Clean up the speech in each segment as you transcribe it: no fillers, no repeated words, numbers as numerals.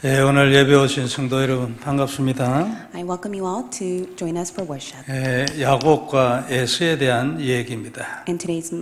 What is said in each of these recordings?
예, 오늘 예배 오신 성도 여러분 반갑습니다. I welcome you all to join us for worship. 예, 야곱과 에서에 대한 얘기입니다. And today's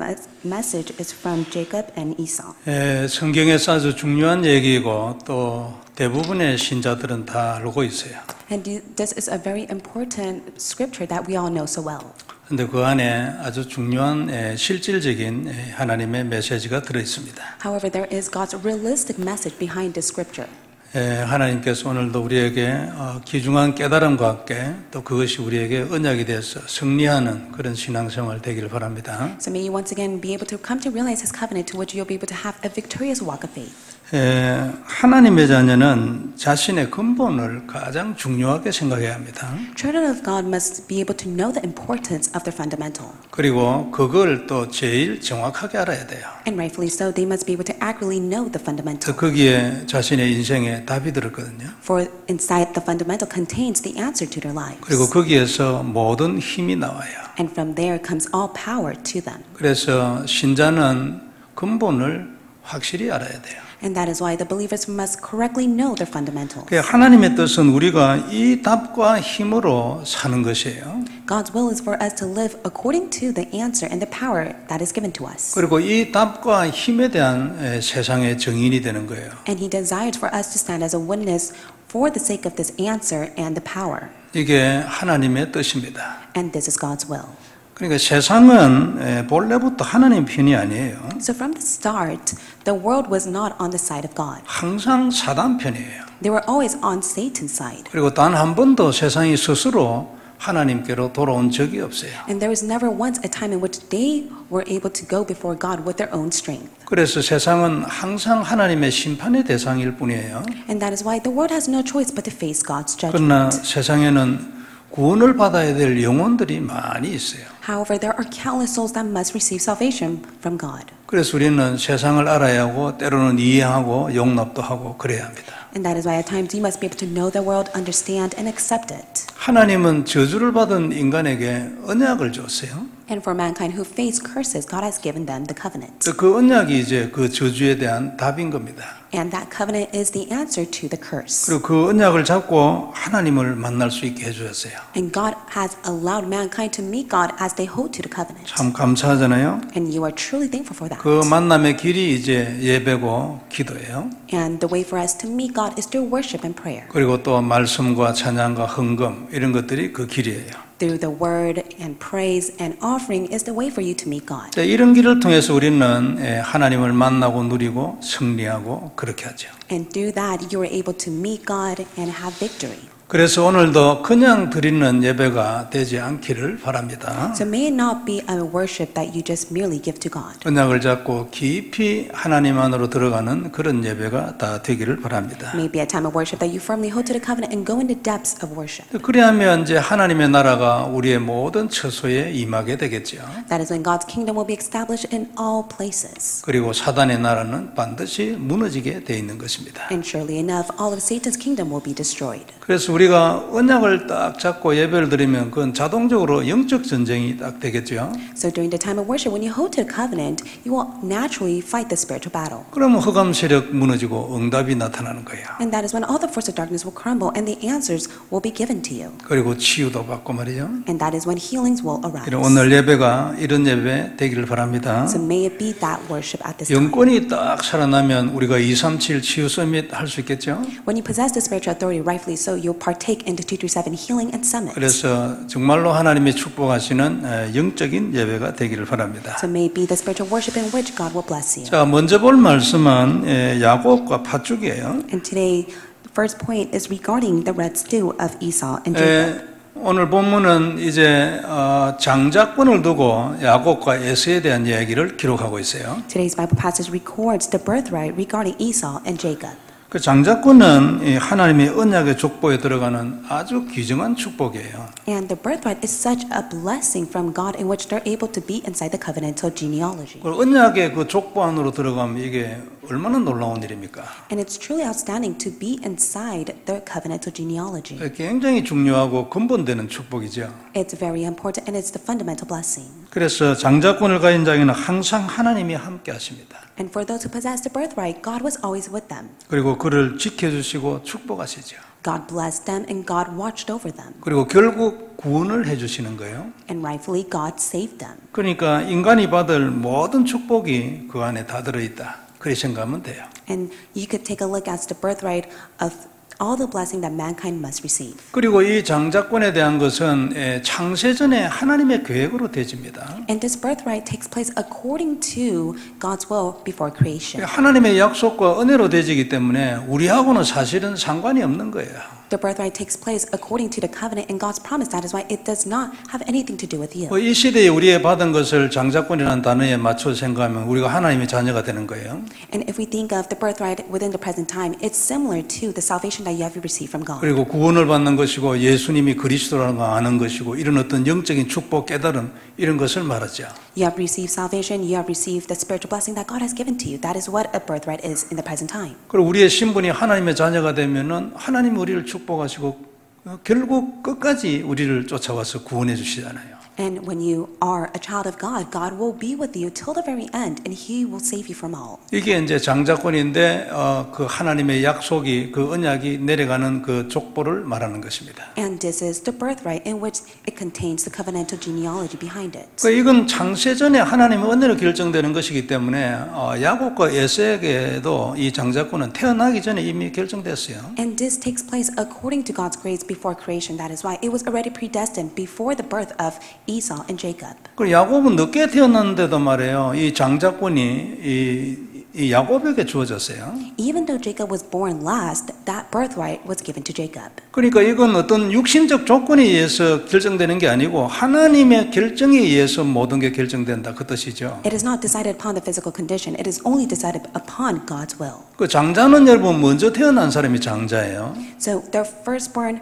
message is from Jacob and Esau. 예, 성경에서 아주 중요한 얘기이고 또 대부분의 신자들은 다 알고 있어요. And this is a very important scripture that we all know so well. 그런데 그 안에 아주 중요한 실질적인 하나님의 메시지가 들어 있습니다. However, there is God's realistic message behind this scripture. 하나님께서 오늘도 우리에게 귀중한 깨달음과 함께 또 그것이 우리에게 언약이 돼서 승리하는 그런 신앙생활 되기를 바랍니다. So may you once again be able to come to realize His covenant to which you'll be able to have a victorious walk of faith. 하나님의 자녀는 자신의 근본을 가장 중요하게 생각해야 합니다. Children of God must be able to know the importance of their fundamental. 그리고 그걸 또 제일 정확하게 알아야 돼요. And rightfully so, they must be able to accurately know the fundamental. 거기에 자신의 인생에 답이 들었거든요. For inside the fundamental contains the answer to their lives. 그리고 거기에서 모든 힘이 나와요. And from there comes all power to them. 그래서 신자는 근본을 확실히 알아야 돼요. And that is why the believers must correctly know their fundamentals. 하나님의 뜻은 우리가 이 답과 힘으로 사는 것이에요. God's will is for us to live according to the answer and the power that is given to us. 그리고 이 답과 힘에 대한 세상의 증인이 되는 거예요. And He desires for us to stand as a witness for the sake of this answer and the power. 이게 하나님의 뜻입니다. And this is God's will. 그러니까 세상은 본래부터 하나님 편이 아니에요. So from the start, the world was not on the side of God. 항상 사단 편이에요. They were always on Satan's side. 그리고 단 한 번도 세상이 스스로 하나님께로 돌아온 적이 없어요. And there was never once a time in which they were able to go before God with their own strength. 그래서 세상은 항상 하나님의 심판의 대상일 뿐이에요. And that is why the world has no choice but to face God's 그러나 judgment. 세상에는 구원을 받아야 될 영혼들이 많이 있어요. However, there are countless souls that must receive salvation from God. 그래서 우리는 세상을 알아야 하고 때로는 이해하고 용납도 하고 그래야 합니다. And that is why at times you must be able to know the world, understand, and accept it. 하나님은 저주를 받은 인간에게 언약을 줬어요. And for mankind who face curses, God has given them the covenant. 그 언약이 이제 그 저주에 대한 답인 겁니다. And that covenant is the answer to the curse. 그리고 그 언약을 잡고 하나님을 만날 수 있게 해주셨어요. And God has allowed mankind to meet God as they hold to the covenant. 참 감사하잖아요. And you are truly thankful for that. 그 만남의 길이 이제 예배고 기도예요. And the way for us to meet God is through worship and prayer. 그리고 또 말씀과 찬양과 헌금 이런 것들이 그 길이에요. Through the word and praise and offering is the way for you to meet God. 이런 길을 통해서 우리는 하나님을 만나고 누리고 승리하고 그렇게 하죠. And through that you are able to meet God and have victory. 그래서 오늘도 그냥 드리는 예배가 되지 않기를 바랍니다. So may it not be a worship that you just merely give to God. 언약을 잡고 깊이 하나님 안으로 들어가는 그런 예배가 다 되기를 바랍니다. May be a time of worship that you firmly hold to the covenant and go into depths of worship. 그래야면 이제 하나님의 나라가 우리의 모든 처소에 임하게 되겠죠. That is when God's kingdom will be established in all places. 그리고 사단의 나라는 반드시 무너지게 돼 있는 것입니다. And surely enough, all of Satan's kingdom will be destroyed. 그래서 우리가 언약을 딱 잡고 예배를 드리면 그건 자동적으로 영적 전쟁이 딱 되겠죠. So during the time of worship, when you hold to the covenant, you will naturally fight the spiritual battle. 그러면 흑암 세력 무너지고 응답이 나타나는 거예요. And that is when all the forces of darkness will crumble and the answers will be given to you. 그리고 치유도 받고 말이죠. And that is when healings will arise. 오늘 예배가 이런 예배 되기를 바랍니다. So may it be that worship at this time. 영권이 딱 살아나면 우리가 237 치유 서밋 할 수 있겠죠. When you possess the spiritual authority rightfully so, you'll partake in the 237 healing and summit. 그래서 정말로 하나님이 축복하시는 영적인 예배가 되기를 바랍니다. So may it be the spiritual worship in which God will bless you. 자, 먼저 볼 말씀은 야곱과 팥죽이에요. And today, the first point is regarding the red stew of Esau and Jacob. 오늘 본문은 이제 장자권을 두고 야곱과 에서에 대한 이야기를 기록하고 있어요. Today's Bible passage records the birthright regarding Esau and Jacob. 그 장자권은 하나님의 언약의 족보에 들어가는 아주 귀중한 축복이에요. And the birthright is such a blessing from God in which they're able to be inside the covenantal genealogy. 언약의 그 족보 안으로 들어가면 이게 얼마나 놀라운 일입니까? And it's truly outstanding to be inside the covenantal genealogy. 굉장히 중요하고 근본되는 축복이죠. It's very important and it's the fundamental blessing. 그래서 장자권을 가진 자에게는 항상 하나님이 함께 하십니다. And for those who possess the birthright, God was always with them. 그리고 그를 지켜주시고 축복하시죠. God blessed them and God watched over them. 그리고 결국 구원을 해주시는 거예요. And rightfully, God saved them. 그러니까 인간이 받을 모든 축복이 그 안에 다 들어있다. 그렇게 생각하면 돼요. And you could take a look at the birthright of all the blessing that mankind must receive. 그리고 이 장자권에 대한 것은 창세전에 하나님의 계획으로 되집니다. And this birthright takes place according to God's will before creation. 하나님의 약속과 은혜로 되지기 때문에 우리하고는 사실은 상관이 없는 거예요. The birthright takes place according to the covenant and God's promise. That is why it does not have anything to do with you. 이 시대에 우리의 받은 것을 장자권이라는 단어에 맞춰 생각하면 우리가 하나님의 자녀가 되는 거예요. And if we think of the birthright within the present time, it's similar to the salvation that you have received from God. 그리고 구원을 받는 것이고 예수님이 그리스도라는 걸 아는 것이고 이런 어떤 영적인 축복 깨달음 이런 것을 말하죠. You have received salvation, you have received the spiritual blessing that God has given to you. That is what a birthright is in the present time. 그리고 우리의 신분이 하나님의 자녀가 되면은 하나님 우리를 축복하시고 결국 끝까지 우리를 쫓아와서 구원해 주시잖아요. And when you are a child of God, God will be with you till the very end, and He will save you from all. 이게 이제 장자권인데 그 하나님의 약속이 그 언약이 내려가는 그 족보를 말하는 것입니다. And this is the birthright in which it contains the covenantal genealogy behind it. 이건 창세전에 하나님의 은혜로 결정되는 것이기 때문에 야곱과 에서에게도 이 장자권은 태어나기 전에 이미 결정됐어요. And this takes place according to God's grace before creation. That is why it was already predestined before the birth of Esau and Jacob. 그 야곱은 늦게 태어났는데도 말이에요. 이 장자권이 이 야곱에게 주어졌어요. Even though Jacob was born last, that birthright was given to Jacob. 그러니까 이건 어떤 육신적 조건에 의해서 결정되는 게 아니고 하나님의 결정에 의해서 모든 게 결정된다 그 뜻이죠. It is not decided upon the physical condition. It is only decided upon God's will. 그 장자는 여러분 먼저 태어난 사람이 장자예요. So the firstborn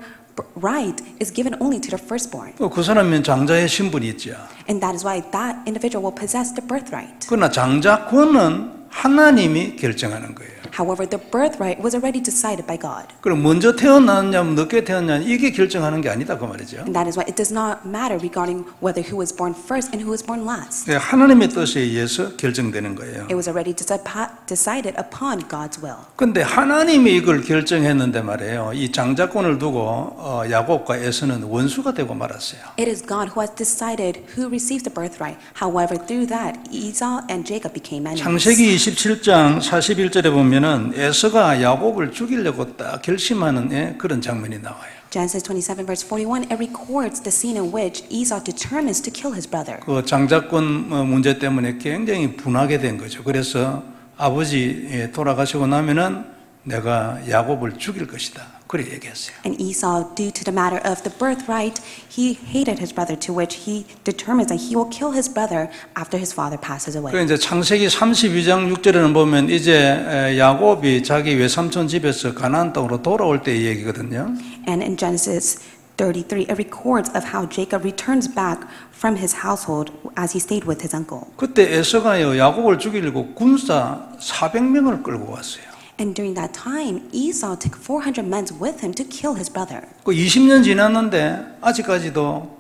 right is given only to the firstborn. 그 사람은 장자의 신분이 있죠. And that is why that individual will possess the birthright. 그러나 장자권은 하나님이 결정하는 거예요. However, the birthright was already decided by God. 그럼 먼저 태어났냐, 늦게 태어났냐 이게 결정하는 게 아니다 그 말이죠. And that is why it does not matter regarding whether who was born first and who was born last. 하나님의 뜻에 의해서 결정되는 거예요. It was already decided upon God's will. 근데 하나님이 이걸 결정했는데 말이에요. 이 장자권을 두고 야곱과 에서는 원수가 되고 말았어요. It is God who has decided who receives the birthright. However, through that, Esau and Jacob became enemies. 창세기 27장 41절에 보면은 에서가 야곱을 죽이려고 딱 결심하는 그런 장면이 나와요. Genesis 27 verse 41, it records the scene in which Esau determines to kill his brother. 그 장자권 문제 때문에 굉장히 분하게 된 거죠. 그래서 아버지 돌아가시고 나면은 내가 야곱을 죽일 것이다. 그래 얘기했어요. And Esau, due to the matter of the birthright, he hated his brother, to which he determines that he will kill his brother after his father passes away. 그 이제 창세기 32장 6절에는 보면 이제 야곱이 자기 외삼촌 집에서 가나안 땅으로 돌아올 때의 얘기거든요. And in Genesis 33, it records of how Jacob returns back from his household as he stayed with his uncle. 그때 에서가요 야곱을 죽이려고 군사 400명을 끌고 왔어요. And during that time, Esau took 400 men with him to kill his brother. 그 20년 지났는데 아직까지도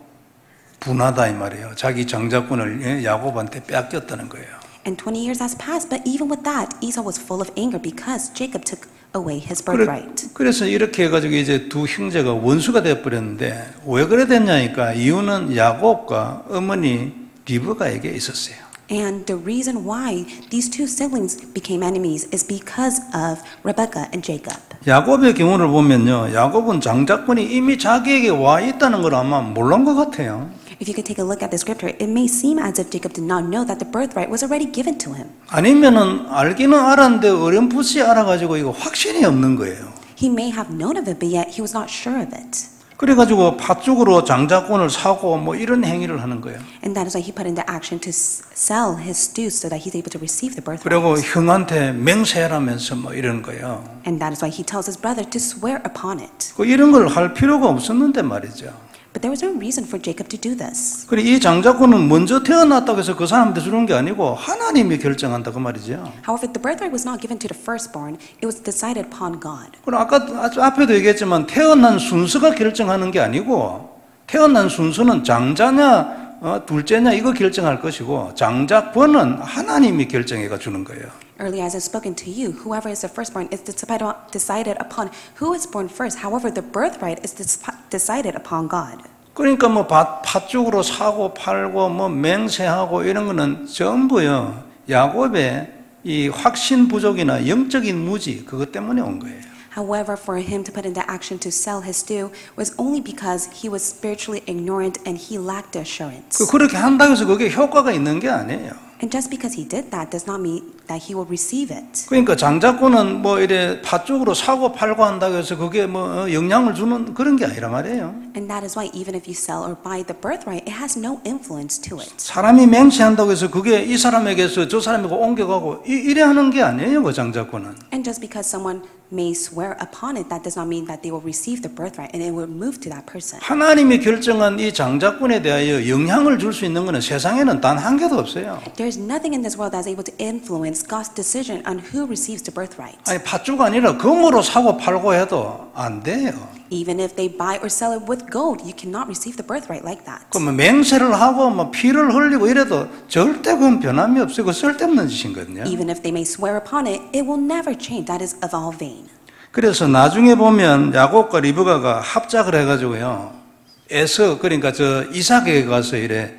분하다 이 말이에요. 자기 장자권을 야곱한테 뺏겼다는 거예요. And 20 years has passed, but even with that, Esau was full of anger because Jacob took away his birthright. 그래서 이렇게 해가지고 이제 두 형제가 원수가 되어버렸는데 왜 그래 됐냐니까 이유는 야곱과 어머니 리브가에게 있었어요. And the reason why these two siblings became enemies is because of Rebekah and Jacob. 야곱의 경우를 보면요, 야곱은 장자권이 이미 자기에게 와 있다는 걸 아마 몰랐던 것 같아요. If you could take a look at the scripture, it may seem as if Jacob did not know that the birthright was already given to him. 아니면은 알기는 알았는데 어렴풋이 알아가지고 이거 확신이 없는 거예요. He may have known of it, but yet he was not sure of it. 그래가지고 팥죽으로 장자권을 사고 뭐 이런 행위를 하는 거예요. And that is why he put into action to sell his stews so that he's able to receive the birthright. 그리고 형한테 맹세하라면서 뭐 이런 거예요. And that is why he tells his brother to swear upon it. 이런 걸 할 필요가 없었는데 말이죠. But there was no reason for Jacob to do this. 그리고 이 장자권은 먼저 태어났다고 해서 그 사람한테 주는 게 아니고 하나님이 결정한다 그 말이죠. However, the birthright was not given to the firstborn. It was decided upon God. 그럼 아까 앞에도 얘기했지만 태어난 순서가 결정하는 게 아니고 태어난 순서는 장자냐 둘째냐 이거 결정할 것이고 장자권은 하나님이 결정해가 주는 거예요. Earlier, as I've spoken to you, whoever is the firstborn is decided upon who is born first. However, the birthright is decided upon God. 그러니까 뭐 팥죽으로 사고 팔고 뭐 맹세하고 이런 거는 전부요 야곱의 이 확신 부족이나 영적인 무지 그것 때문에 온 거예요. However, for him to put into action to sell his stew was only because he was spiritually ignorant and he lacked assurance. 그렇게 한다고 해서 그게 효과가 있는 게 아니에요. And just because he did that does not mean that he will receive it. 그러니까 장자권은 뭐 이래 팥죽으로 사고 팔고 한다고 해서 그게 뭐 영향을 주는 그런 게 아니라 말이에요. And that is why even if you sell or buy the birthright, it has no influence to it. 사람이 맹세한다고 해서 그게 이 사람에게서 저 사람에게 옮겨가고 이래 하는 게 아니에요. 그 장자권은. And just because someone may swear upon it, that does not mean that they will receive the birthright and it will move to that person. 하나님이 결정한 이 장자권에 대하여 영향을 줄 수 있는 것은 세상에는 단 한 개도 없어요. There is nothing in this world that is able to influence God's decision on who receives the birthright. 아니 팥죽 아니라 금으로 사고 팔고 해도 안 돼요. Even if they buy or sell it with gold, you cannot receive the birthright like that. 그러면 맹세를 하고 뭐 피를 흘리고 이래도 절대 그건 변함이 없어요. 그 쓸데없는 짓이거든요. Even if they may swear upon it, it will never change. That is of all vain. 그래서 나중에 보면 야곱과 리브가가 합작을 해가지고요. 에서 그러니까 저 이삭에게 가서 이래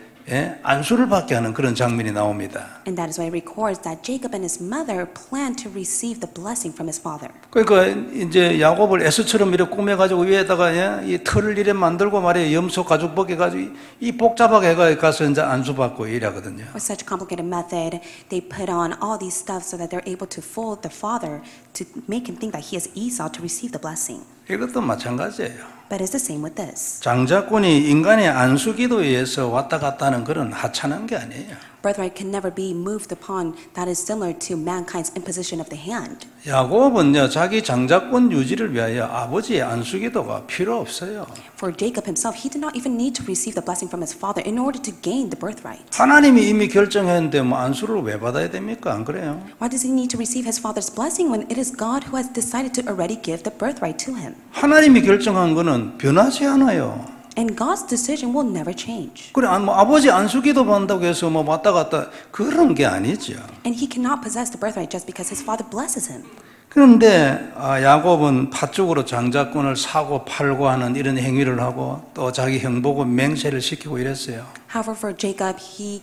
안수를 받게 하는 그런 장면이 나옵니다. And that is why it records that Jacob and his mother planned to receive the blessing from his father. 그러니까 이제 야곱을 에서처럼 이렇게 꾸며가지고 위에다가 이 틀을 이래 만들고 말이에요. 염소 가죽 벗겨가지고 이 복잡하게 가서 이제 안수 받고 이러거든요. With such a complicated method, they put on all these stuff so that they're able to fool the father to make him think that he is Esau to receive the blessing. 이것도 마찬가지예요. But it's the same with this. 장자권이 인간의 안수기도에 의해서 왔다 갔다 하는 그런 하찮은 게 아니에요. Birthright can never be moved upon. That is similar to mankind's imposition of the hand. 야곱은요 자기 장자권 유지를 위하여 아버지의 안수기도가 필요 없어요. For Jacob himself, he did not even need to receive the blessing from his father in order to gain the birthright. 하나님이 이미 결정했는데 뭐 안수를 왜 받아야 됩니까? 안 그래요? Why does he need to receive his father's blessing when it is God who has decided to already give the birthright to him? 하나님이 결정한 거는 변하지 않아요. And God's decision will never change. 그래, 뭐 아버지 안수기도 받는다고 해서 뭐 왔다 갔다 그런 게 아니죠. And he cannot possess the birthright just because his father blesses him. 그런데 야곱은 팥죽으로 장자권을 사고 팔고 하는 이런 행위를 하고 또 자기 형 보고 맹세를 시키고 이랬어요. However, for Jacob, he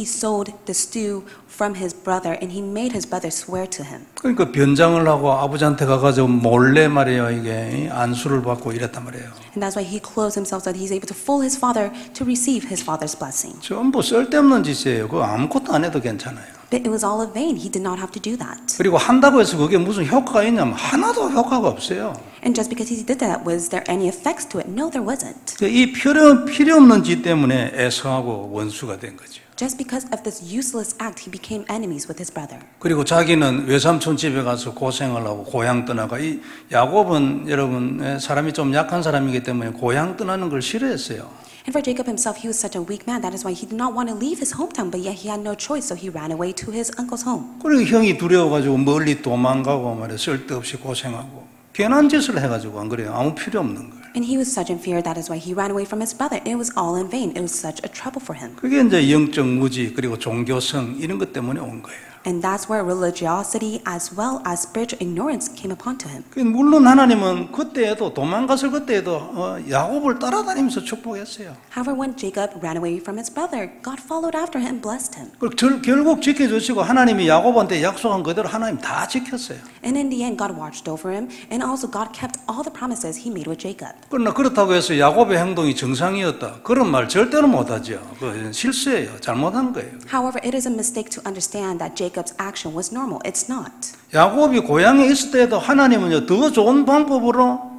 sold the stew from his brother, and he made his brother swear to him. 그러니까 변장을 하고 아버지한테 가가지고 몰래 말이에요 이게 안수를 받고 이랬단 말이에요. And that's why he clothes himself so that he's able to fool his father to receive his father's blessing. 전부 쓸데없는 짓이에요. 그거 아무것도 안 해도 괜찮아요. But it was all in vain. He did not have to do that. 그리고 한다고 해서 그게 무슨 효과가 있냐면 하나도 효과가 없어요. And just because he did that, was there any effects to it? No, there wasn't. 이 필요 없는 짓 때문에 에서하고 원수가 된 거죠. Just because of this useless act, he became enemies with his brother. 그리고 자기는 외삼촌 집에 가서 고생을 하고 고향 떠나가. 이 야곱은 여러분 사람이 좀 약한 사람이기 때문에 고향 떠나는 걸 싫어했어요. And for Jacob himself, he was such a weak man. That is why he did not want to leave his hometown, but yet he had no choice, so he ran away to his uncle's home. 그리고 형이 두려워가지고 멀리 도망가고 말이야 쓸데없이 고생하고 괜한 짓을 해가지고 안 그래요? 아무 필요 없는 거예요. And he was such in fear. That is why he ran away from his brother. It was all in vain. It was such a trouble for him. 그게 이제 영적 무지 그리고 종교성 이런 것 때문에 온 거예요. And that's where religiosity as well as spiritual ignorance came upon to him. 물론 하나님은 그때에도 도망갔을 그때에도 야곱을 따라다니면서 축복했어요. However, when Jacob ran away from his brother, God followed after him and blessed him. 그리고 결국 지켜주시고 하나님이 야곱한테 약속한 그대로 하나님 다 지켰어요. And in the end, God watched over him, and also God kept all the promises he made with Jacob. 그러나 그렇다고 해서 야곱의 행동이 정상이었다. 그런 말 절대로 못하죠. 그건 실수예요. 잘못한 거예요. However, it is a mistake to understand that Jacob's action was normal. It's not. 야곱이 고향에 있을 때에도 하나님은요 더 좋은 방법으로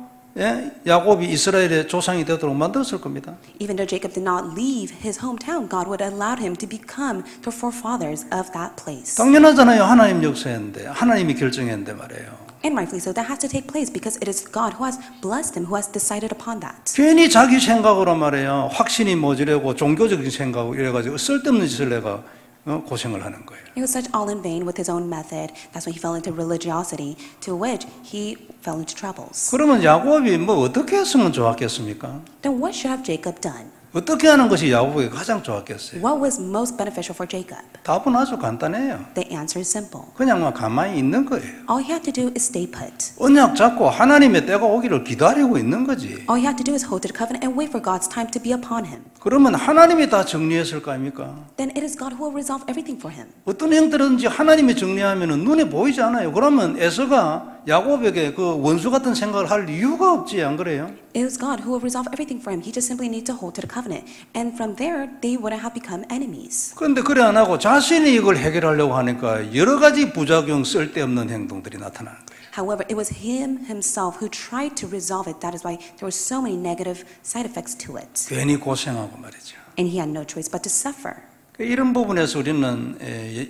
야곱이 이스라엘의 조상이 되도록 만들었을 겁니다. Even though Jacob did not leave his hometown, God would allow him to become the forefathers of that place. 당연하잖아요. 하나님 역사했는데 하나님이 결정했는데 말이에요. And rightfully so, that has to take place because it is God who has blessed him, who has decided upon that. 괜히 자기 생각으로 말이에요. 확신이 모자라고 종교적인 생각으로 이래가지고 쓸데없는 짓을 내가 고생을 하는 거예요. It was such all in vain with his own method. That's why he fell into religiosity, to which he fell into troubles. 그러면 야곱이 뭐 어떻게 했으면 좋았겠습니까? Then what should have Jacob done? 어떻게 하는 것이 야곱에게 가장 좋았겠어요? What was most beneficial for Jacob? 답은 아주 간단해요. The answer is simple. 그냥 막 가만히 있는 거예요. All he had to do is stay put. 언약 잡고 하나님의 때가 오기를 기다리고 있는 거지. All he had to do is hold to the covenant and wait for God's time to be upon him. 그러면 하나님이 다 정리했을 거 아닙니까? Then it is God who will resolve everything for him. 어떤 형태든지 하나님이 정리하면 눈에 보이지 않아요. 그러면 에서가 야곱에게 그 원수 같은 생각을 할 이유가 없지, 안 그래요? It was God who will resolve everything for him. He just simply needs to hold to the covenant. And from there, they wouldn't have become enemies. 그런데 그래 안 하고 자신이 이걸 해결하려고 하니까 여러 가지 부작용 쓸데없는 행동들이 나타나는 거예요. However, it was him himself who tried to resolve it. That is why there were so many negative side effects to it. 괜히 고생하고 말이죠. And he had no choice but to suffer. 이런 부분에서 우리는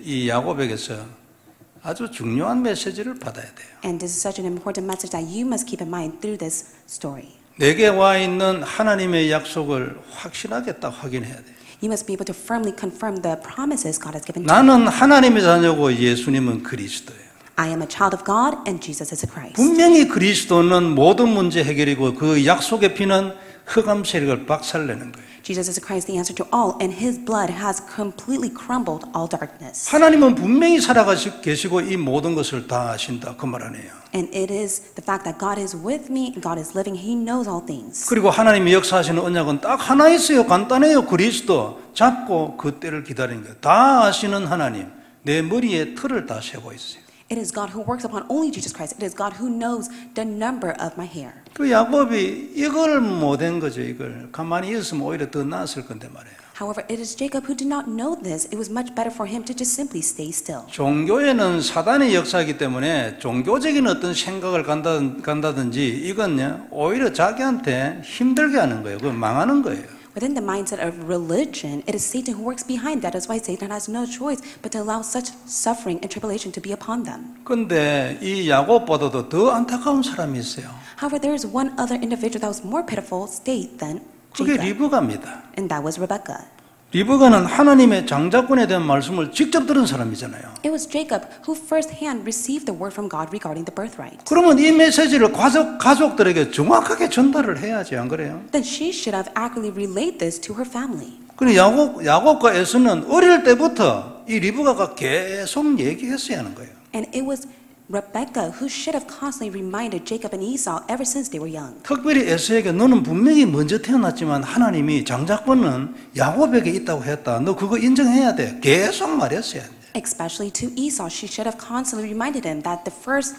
이 야곱에게서 아주 중요한 메시지를 받아야 돼요. And this is such an important message that you must keep in mind through this story. 내게 와 있는 하나님의 약속을 확실하게 딱 확인해야 돼요. You must be able to firmly confirm the promises God has given to you. 나는 하나님의 자녀고 예수님은 그리스도예요. I am a child of God and Jesus is a Christ. 분명히 그리스도는 모든 문제 해결이고 그 약속의 피는 흑암 세력을 박살내는 거예요. Jesus is a Christ, the answer to all, and his blood has completely crumbled all darkness. 하나님은 분명히 살아가시고 계시고 이 모든 것을 다 아신다 그 말 아니에요. And it is the fact that God is with me and God is living. He knows all things. 그리고 하나님이 역사하시는 언약은 딱 하나 있어요. 간단해요. 그리스도 잡고 그 때를 기다리는 거예요. 다 아시는 하나님, 내 머리에 틀을 다 세고 있어요. It is God who works upon only Jesus Christ. It is God who knows the number of my hair. 그 야곱이 이걸 못한 거죠. 이걸 가만히 있으면 오히려 더 나았을 건데 말이에요. However, it is Jacob who did not know this. It was much better for him to just simply stay still. 종교에는 사단의 역사이기 때문에 종교적인 어떤 생각을 간다든지 이건요 오히려 자기한테 힘들게 하는 거예요. 그 망하는 거예요. Within the mindset of religion, it is Satan who works behind that. That's why Satan has no choice but to allow such suffering and tribulation to be upon them. 그런데 이 야곱보다도 더 안타까운 사람이 있어요. However, there is one other individual that was more pitiful state than 그게 Jacob, 리브가입니다. and that was Rebekah. 리브가는 하나님의 장자권에 대한 말씀을 직접 들은 사람이잖아요. It was Jacob who firsthand received the word from God regarding the birthright. 그러면 이 메시지를 가족들에게 정확하게 전달을 해야지, 안 그래요? Then she should have accurately relayed this to her family. 그리고 야곱과 에서는 어릴 때부터 이 리브가가 계속 얘기했어야 하는 거예요. And it was Rebekah who should have constantly reminded Jacob and Esau ever since they were young. 특별히 에서에게 너는 분명히 먼저 태어났지만 하나님이 장자권은 야곱에게 있다고 했다. 너 그거 인정해야 돼. 계속 말했어야 돼. Especially to Esau, she should have constantly reminded him that the first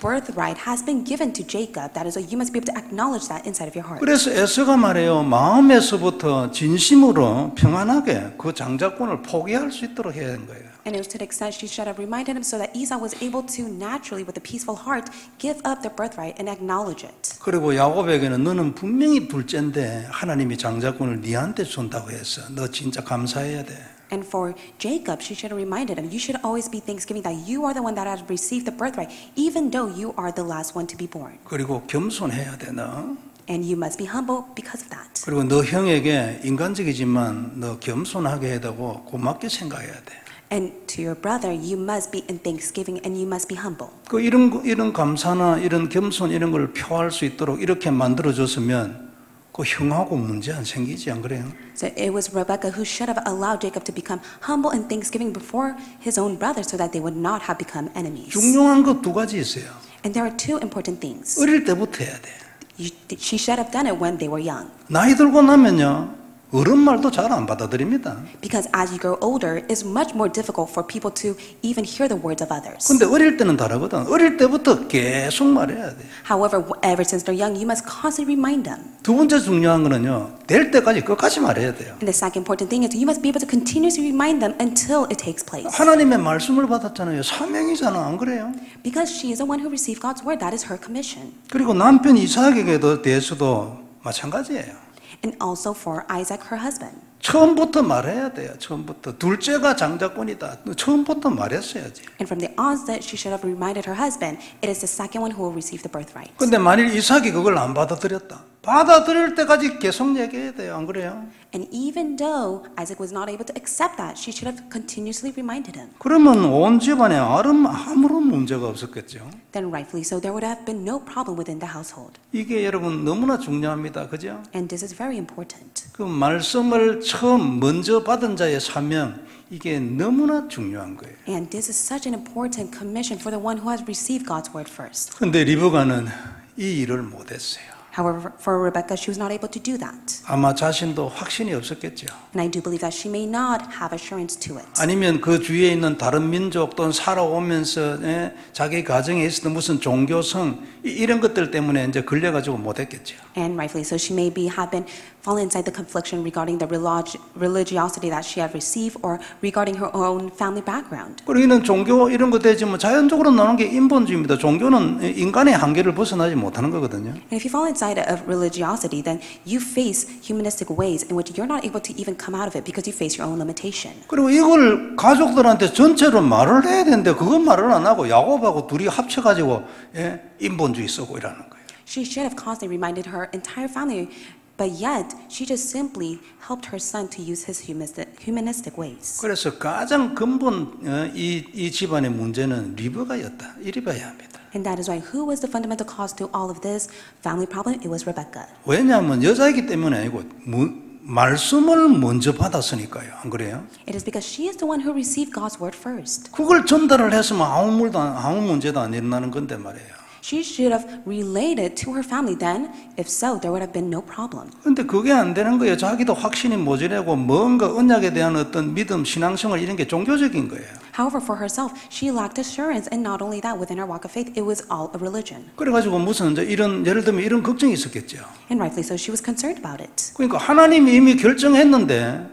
birthright has been given to Jacob. That is why you must be able to acknowledge that inside of your heart. 그래서 에서가 말해요. 마음에서부터 진심으로 평안하게 그 장자권을 포기할 수 있도록 해야 하는 거예요. And it was to the extent she should have reminded him so that Esau was able to naturally, with a peaceful heart, give up the birthright and acknowledge it. 그리고 야곱에게는 너는 분명히 둘째인데 하나님이 장자권을 네한테 준다고 했어. 너 진짜 감사해야 돼. And for Jacob, she should have reminded him, you should always be thanksgiving that you are the one that has received the birthright, even though you are the last one to be born. 그리고 겸손해야 돼, 너. And you must be humble because of that. 그리고 너 형에게 인간적이지만 너 겸손하게 해야 되고 고맙게 생각해야 돼. And to your brother, you must be in thanksgiving and you must be humble. 그 이런 감사나 이런 겸손 이런 걸 표할 수 있도록 이렇게 만들어줬으면 그 형하고 문제 안 생기지, 안 그래요? So it was Rebekah who should have allowed Jacob to become humble in thanksgiving before his own brothers so that they would not have become enemies. 중요한 거 두 가지 있어요. And there are two important things. 어릴 때부터 해야 돼. She should have done it when they were young. 나이 들고 나면요. 어른 말도 잘 안 받아들입니다. Because as you grow older, it's much more difficult for people to even hear the words of others. 근데 어릴 때는 다르거든. 어릴 때부터 계속 말해야 돼. However, ever since they're young, you must constantly remind them. 두 번째 중요한 거는요. 될 때까지 끝까지 말해야 돼요. And the second important thing is you must be able to continuously remind them until it takes place. 하나님의 말씀을 받았잖아요. 사명이잖아. 안 그래요? Because she is the one who received God's word. That is her commission. 그리고 남편 이삭에게 대해서도 마찬가지예요. And also for Isaac, her husband. 처음부터 말해야 돼요. 처음부터. 둘째가 장자권이다. 처음부터 말했어야지. And from the onset, she should have reminded her husband, it is the second one who will receive the birthright. 근데 만일 이삭이 그걸 안 받아들였다. 받아들일 때까지 계속 얘기해야 돼요. 안 그래요? And even though Isaac was not able to accept that, she should have continuously reminded him. 그러면 온 집안에 아무런 문제가 없었겠죠. Then rightfully so, there would have been no problem within the household. 이게 여러분 너무나 중요합니다. 그죠? And this is very important. 그 말씀을 처음 먼저 받은 자의 사명, 이게 너무나 중요한 거예요. And this is such an important commission for the one who has received God's word first. 근데 리브가는 이 일을 못했어요. However, for Rebecca, she was not able to do that. 아마 자신도 확신이 없었겠죠. And I do believe that she may not have assurance to it. 아니면 그 주위에 있는 다른 민족 또는 살아오면서 자기 가정에 있었던 무슨 종교성 이런 것들 때문에 이제 걸려가지고 못했겠죠. And rightfully so, she may have been fallen inside the confliction regarding the religiosity that she had received or regarding her own family background. 그리고 이는 종교 이런 것 되지만 자연적으로 나오는 게 인본주의입니다. 종교는 인간의 한계를 벗어나지 못하는 거거든요. And if you fall inside of religiosity, then you face humanistic ways in which you're not able to even come out of it because you face your own limitation. 그리고 이걸 가족들한테 전체로 말을 해야 되는데 그건 말을 안 하고 야곱하고 둘이 합쳐가지고 인본주의 쓰고 이러는 거예요. She should have constantly reminded her entire family, but yet she just simply helped her son to use his humanistic ways. 그래서 가장 근본 이 집안의 문제는 리브가였다. 이리 봐야 합니다. And that is why who was the fundamental cause to all of this family problem? It was Rebecca. 왜냐하면 여자이기 때문에 아니고 말씀을 먼저 받았으니까요. 안 그래요? It is because she is the one who received God's word first. 그걸 전달을 했으면 아무 문제도 안 일어나는 건데 말이에요. She should have relayed it to her family. Then, if so, there would have been no problem. 근데 그게 안 되는 거예요. 자기도 확신이 모자라고 뭔가 언약에 대한 어떤 믿음, 신앙생활 이런 게 종교적인 거예요. However, for herself, she lacked assurance, and not only that, within her walk of faith, it was all a religion. 그래가지고 무슨 이제 이런 예를 들면 이런 걱정이 있었겠죠. And rightfully so, she was concerned about it. 그러니까 하나님이 이미 결정했는데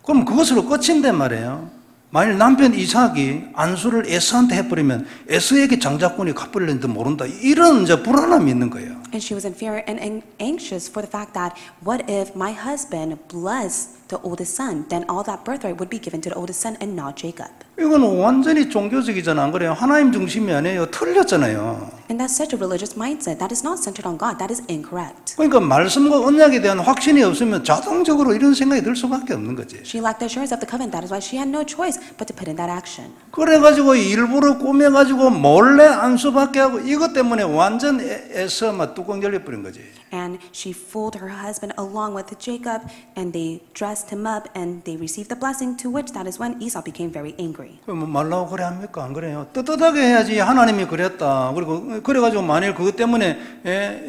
그럼 그것으로 끝인데 말이에요. 만일 남편 이삭이 안수를 에스한테 해버리면 에스에게 장자권이 가버리는지 모른다. 이런 이제 불안함이 있는 거예요. And she was in fear and anxious for the fact that what if my husband blessed the oldest son, then all that birthright would be given to the oldest son and not Jacob. 이건 완전히 종교적이잖아. 안 그래요? 하나님 중심이 아니에요. 틀렸잖아요. And that's such a religious mindset. That is not centered on God. That is incorrect. 그러니까 말씀과 언약에 대한 확신이 없으면 자동적으로 이런 생각이 들 수밖에 없는 거지. She lacked the assurance of the covenant. That is why she had no choice but to put in that action. 그래가지고 일부러 꾸며가지고 몰래 안수받게 하고 이것 때문에 완전 애서 막 뚜껑 열려버린 거지. And she fooled her husband along with Jacob, and they dressed him up, and they received the blessing. To which that is when Esau became very angry. 그럼 말라고 그래 합니까? 안 그래요? 떳떳하게 해야지. 하나님이 그랬다. 그리고 그래가지고 만일 그것 때문에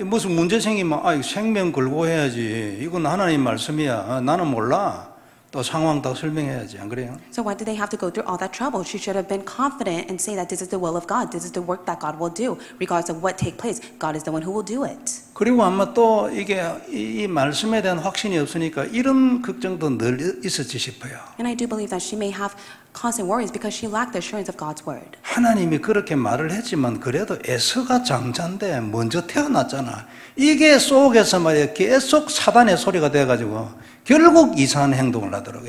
무슨 문제 생기면 생명 걸고 해야지. 이건 하나님 말씀이야. 나는 몰라. 또 상황 다 설명해야지. 안 그래요? So why did they have to go through all that trouble? She should have been confident and say that this is the will of God. This is the work that God will do. Regardless of what take place, God is the one who will do it. 그리고 아마 또 이게 이 말씀에 대한 확신이 없으니까 이런 걱정도 늘 있었지 싶어요. And I do believe that she may have constant worries because she lacked the assurance of God's word. 하나님이 그렇게 말을 했지만 그래도 에서가 장자인데 먼저 태어났잖아. 이게 속에서 말이야 계속 사단의 소리가 돼가지고 결국 이상한 행동을 하도록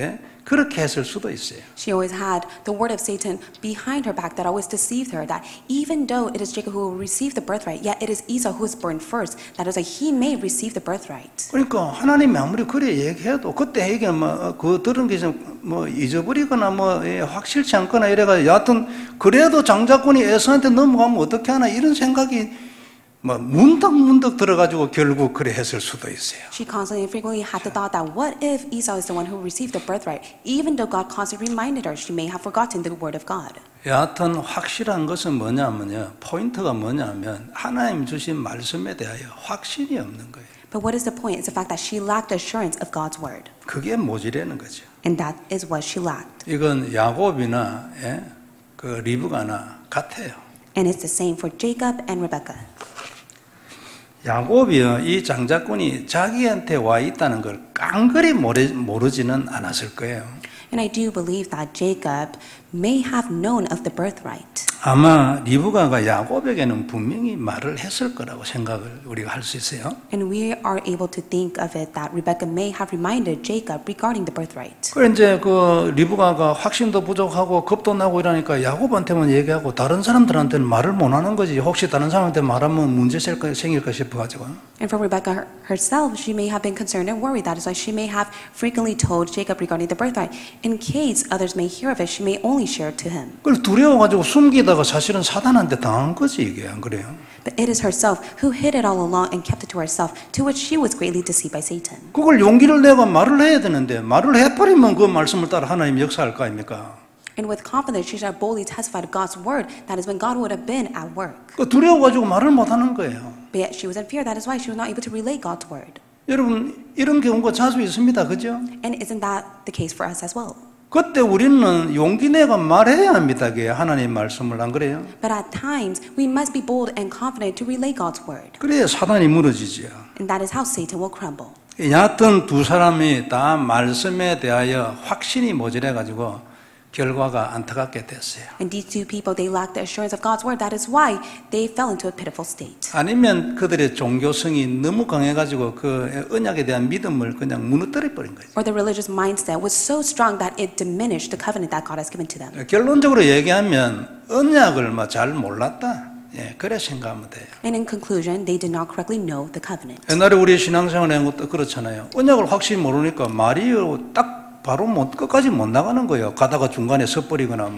그렇게 했을 수도 있어요. She always had the word of Satan behind her back that always deceived her, that even though it is Jacob who will receive the birthright, yet it is Esau who is born first. That is why he may receive the birthright. 그러니까 하나님이 아무리 그래 얘기해도 그때 얘기는 그 들은 게 뭐 잊어버리거나 뭐 확실치 않거나 이래가 여하튼 그래도 장자권이 에서한테 넘어가면 어떻게 하나 이런 생각이 뭐 문득 들어가지고 결국 그래 했을 수도 있어요. She constantly and frequently had the thought that what if Esau is the one who received the birthright? Even though God constantly reminded her, she may have forgotten the word of God. 여하튼 확실한 것은 뭐냐면요. 포인트가 뭐냐면 하나님 주신 말씀에 대하여 확신이 없는 거예요. But what is the point? It's the fact that she lacked assurance of God's word. 그게 모자라는 거죠. And that is what she lacked. 이건 야곱이나 그 리브가나 같아요. And it's the same for Jacob and Rebecca. 야곱이요, 이 장자권이 자기한테 와 있다는 걸 깡그리 모르지는 않았을 거예요. And I do believe that Jacob may have known of the birthright. 아마 리브가가 야곱에게는 분명히 말을 했을 거라고 생각을 우리가 할 수 있어요. And we are able to think of it that Rebecca may have reminded Jacob regarding the birthright. 그래 이제 그 리브가가 확신도 부족하고 겁도 나고 이러니까 야곱한테만 얘기하고 다른 사람들한테는 말을 못 하는 거지. 혹시 다른 사람한테 말하면 문제 생길까 싶어가지고. And for Rebecca herself, she may have been concerned and worried. That is why she may have frequently told Jacob regarding the birthright. In case others may hear of it, she may only share it to him. 그걸 두려워가지고 숨기다가 사실은 사단한테 당한 거지 이게 안 그래요? But it is herself who hid it all along and kept it to herself, to which she was greatly deceived by Satan. 그걸 용기를 내가 말을 해야 되는데 말을 해버리면 그 말씀을 따라 하나님 역사할 거 아닙니까? And with confidence, she shall boldly testify to God's word. That is when God would have been at work. 그 두려워가지고 말을 못 하는 거예요. But yet she was in fear. That is why she was not able to relay God's word. 여러분 이런 경우가 자주 있습니다, 그죠? And isn't that the case for us as well? 그때 우리는 용기 내가 말해야 합니다, 그게 하나님 말씀을 안 그래요? But at times, we must be bold and confident to relay God's word. 그래야 사단이 무너지지요. And that is how Satan will crumble. 여하튼 두 사람이 다 말씀에 대하여 확신이 모자라가지고 결과가 안타깝게 됐어요. And these two people, they lacked the assurance of God's word. That is why they fell into a pitiful state. 아니면 그들의 종교성이 너무 강해가지고 그 언약에 대한 믿음을 그냥 무너뜨려 버린 거죠. Or the religious mindset was so strong that it diminished the covenant that God has given to them. 결론적으로 얘기하면 언약을 잘 몰랐다. 예, 그래 생각하면 돼요. And in conclusion, they did not correctly know the covenant. 옛날에 우리 신앙생활 한 것도 그렇잖아요. 언약을 확실히 모르니까 말이 딱 바로 끝까지 못 나가는 거예요. 가다가 중간에 섣버리거나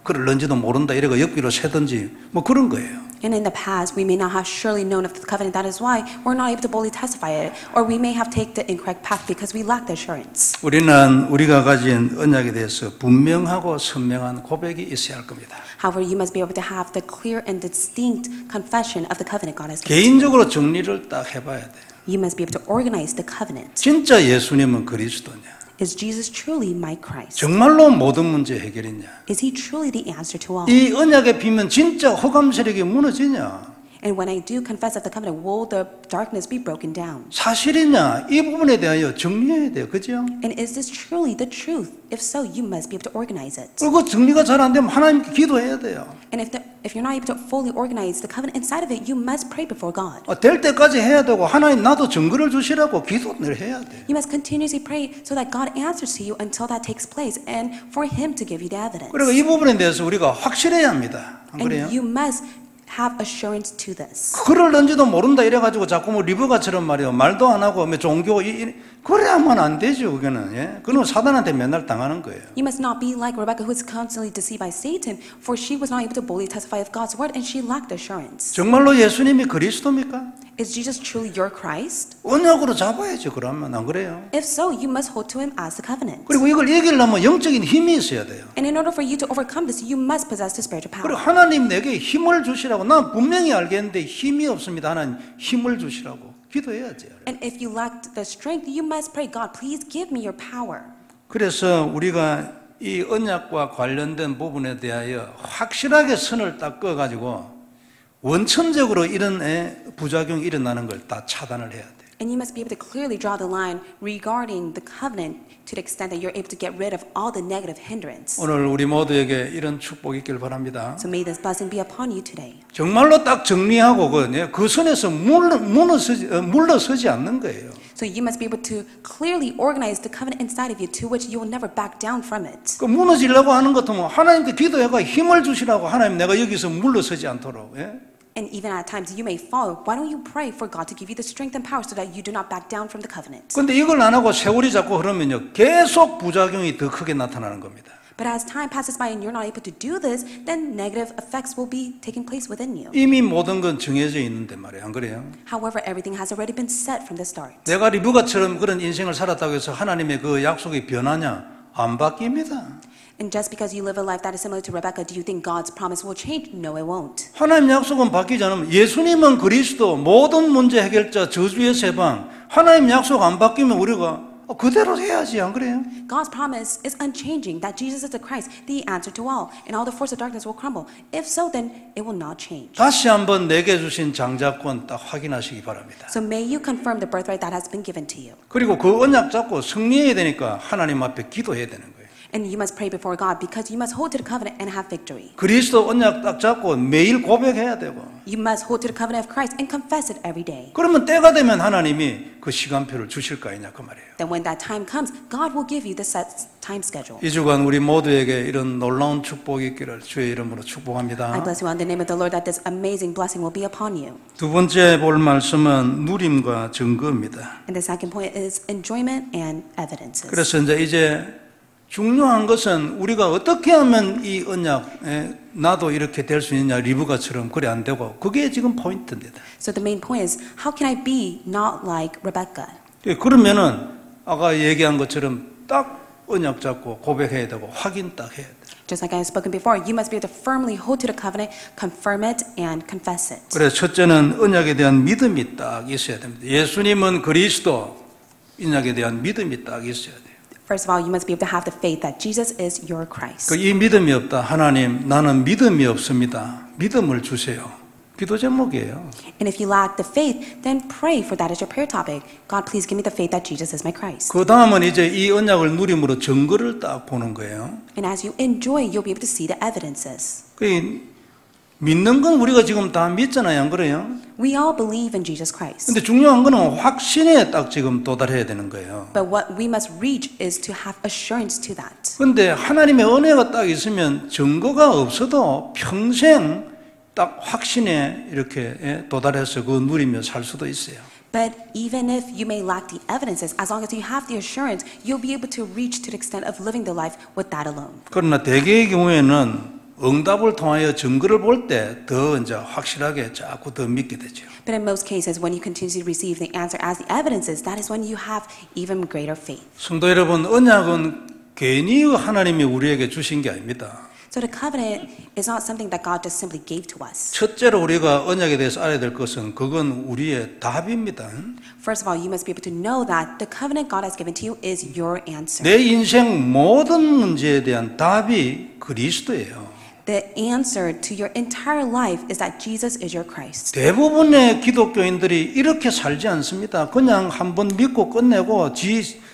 그럴런지도 모른다 이래가 옆길로 새든지 그런 거예요. And in the past, we may not have surely known of the covenant. That is why we're not able to boldly testify it. Or we may have taken the incorrect path because we lack the assurance. 우리는 우리가 가진 언약에 대해서 분명하고 선명한 고백이 있어야 할 겁니다. However, you must be able to have the clear and distinct confession of the covenant God has given. 개인적으로 정리를 딱 해봐야 돼요. You must be able to organize the covenant. 진짜 예수님은 그리스도냐? Is Jesus truly my Christ? 정말로 모든 문제 해결이냐? Is he truly the answer to all? 이 언약에 비면 진짜 흑암 세력이 무너지냐? And when I do confess of the covenant, will the darkness be broken down? 사실이냐? 이 부분에 대하여 정리해야 돼요. 그죠? And is this truly the truth? If so, you must be able to organize it. 그리고 정리가 잘 안 되면 하나님께 기도해야 돼요. And if you're not able to fully organize the covenant inside of it, you must pray before God. 될 때까지 해야 되고 하나님 나도 증거를 주시라고 기도를 해야 돼요. You must continuously pray so that God answers to you until that takes place and for Him to give you the evidence. 그리고 이 부분에 대해서 우리가 확실해야 합니다. 안 그래요? And you must have assurance to this. 그럴런지도 모른다 이래가지고 자꾸 리브가처럼 말이요 말도 안 하고 종교 그래야만 안 되죠. 그거는 그건 사단한테 맨날 당하는 거예요. You must not be like Rebecca, who is constantly deceived by Satan, for she was not able to boldly testify of God's word, and she lacked assurance. 정말로 예수님이 그리스도입니까? Is Jesus truly your Christ? 언약으로 잡아야죠. 그러면 안 그래요? If so, you must hold to Him as the covenant. 그리고 이걸 이기려면 영적인 힘이 있어야 돼요. And in order for you to overcome this, you must possess the spiritual 그리고 power. 하나님 내게 힘을 주시라고. 난 분명히 알겠는데 힘이 없습니다. 하나님 힘을 주시라고 기도해야죠. And if you lack the strength, you must pray, God, please give me your power. 그래서 우리가 이 언약과 관련된 부분에 대하여 확실하게 선을 딱 그어가지고 원천적으로 이런 부작용이 일어나는 걸 다 차단을 해야 돼요. And you must be able to clearly draw the line regarding the covenant to the extent that you're able to get rid of all the negative hindrance. 오늘 우리 모두에게 이런 축복이 있길 바랍니다. So may this blessing be upon you today. 정말로 딱 정리하고 그 선에서 물러서지 않는 거예요. So you must be able to clearly organize the covenant inside of you to which you will never back down from it. 그 무너지려고 하는 것도 하나님께 기도해가 힘을 주시라고 하나님 내가 여기서 물러서지 않도록. And even at times you may fall. Why don't you pray for God to give you the strength and power so that you do not back down from the covenant? 근데 이걸 안 하고 세월이 자꾸 흐르면요 계속 부작용이 더 크게 나타나는 겁니다. But as time passes by and you're not able to do this, then negative effects will be taking place within you. 이미 모든 건 정해져 있는데 말이에요. 안 그래요? However, everything has already been set from the start. 내가 리브가처럼 그런 인생을 살았다고 해서 하나님의 그 약속이 변하냐? 안 바뀝니다. And just because you live a life that is similar to Rebecca, do you think God's promise will change? No, it won't. 하나님 약속은 바뀌지 않으면 예수님은 그리스도 모든 문제 해결자 저주의 세방 하나님 약속 안 바뀌면 우리가 그대로 해야지 안 그래요? God's promise is unchanging that Jesus is the Christ, the answer to all, and all the force of darkness will crumble. If so, then it will not change. 다시 한번 내게 주신 장자권 딱 확인하시기 바랍니다. So may you confirm the birthright that has been given to you. 그리고 그 언약 잡고 승리해야 되니까 하나님 앞에 기도해야 되는 거예요. And you must pray before God because you must hold to the covenant and have victory. 그리스도 언약 딱 잡고 매일 고백해야 되고. You must hold to the covenant of Christ and confess it every day. 그러면 때가 되면 하나님이 그 시간표를 주실 거 아니냐 그 말이에요. Then when that time comes, God will give you the set time schedule. 이 주간 우리 모두에게 이런 놀라운 축복이 있기를 주의 이름으로 축복합니다. I bless you in the name of the Lord that this amazing blessing will be upon you. 두 번째 볼 말씀은 누림과 증거입니다. And the second point is enjoyment and evidences. 그래서 이제 중요한 것은 우리가 어떻게 하면 이 언약에 나도 이렇게 될 수 있느냐 리브가처럼 그래 안 되고 그게 지금 포인트입니다. So the main point is how can I be not like Rebecca? 그러면은 아까 얘기한 것처럼 딱 언약 잡고 고백해야 되고 확인 딱 해야 돼. Just like I have spoken before, you must be able to firmly hold to the covenant, confirm it, and confess it. 그래서 첫째는 언약에 대한 믿음이 딱 있어야 됩니다. 예수님은 그리스도, 언약에 대한 믿음이 딱 있어야 돼요. First of all, you must be able to have the faith that Jesus is your Christ. 이 믿음이 없다. 하나님, 나는 믿음이 없습니다. 믿음을 주세요. 기도 제목이에요. And if you lack the faith, then pray for that as your prayer topic. God, please give me the faith that Jesus is my Christ. 그 다음은 이제 이 언약을 누림으로 증거를 딱 보는 거예요. And as you enjoy, you'll be able to see the evidences. 믿는 건 우리가 지금 다 믿잖아요, 안 그래요? We all believe in Jesus Christ. 근데 중요한 거는 확신에 딱 지금 도달해야 되는 거예요. But what we must reach is to have assurance to that. 근데 하나님의 은혜가 딱 있으면 증거가 없어도 평생 딱 확신에 이렇게 도달해서 그 누리며 살 수도 있어요. But even if you may lack the evidences, as long as you have the assurance, you'll be able to reach to the extent of living the life with that alone. 그러나 대개의 경우에는 응답을 통하여 증거를 볼 때 더 이제 확실하게 자꾸 더 믿게 되죠. But in most cases, when you continuously receive the answer as the evidences, that is when you have even greater faith. 성도 여러분, 언약은 괜히 하나님이 우리에게 주신 게 아닙니다. So the covenant is not something that God just simply gave to us. 첫째로 우리가 언약에 대해서 알아야 될 것은 그건 우리의 답입니다. First of all, you must be able to know that the covenant God has given to you is your answer. 내 인생 모든 문제에 대한 답이 그리스도예요. The answer to your entire life is that Jesus is your Christ. 대부분의 기독교인들이 이렇게 살지 않습니다. 그냥 한번 믿고 끝내고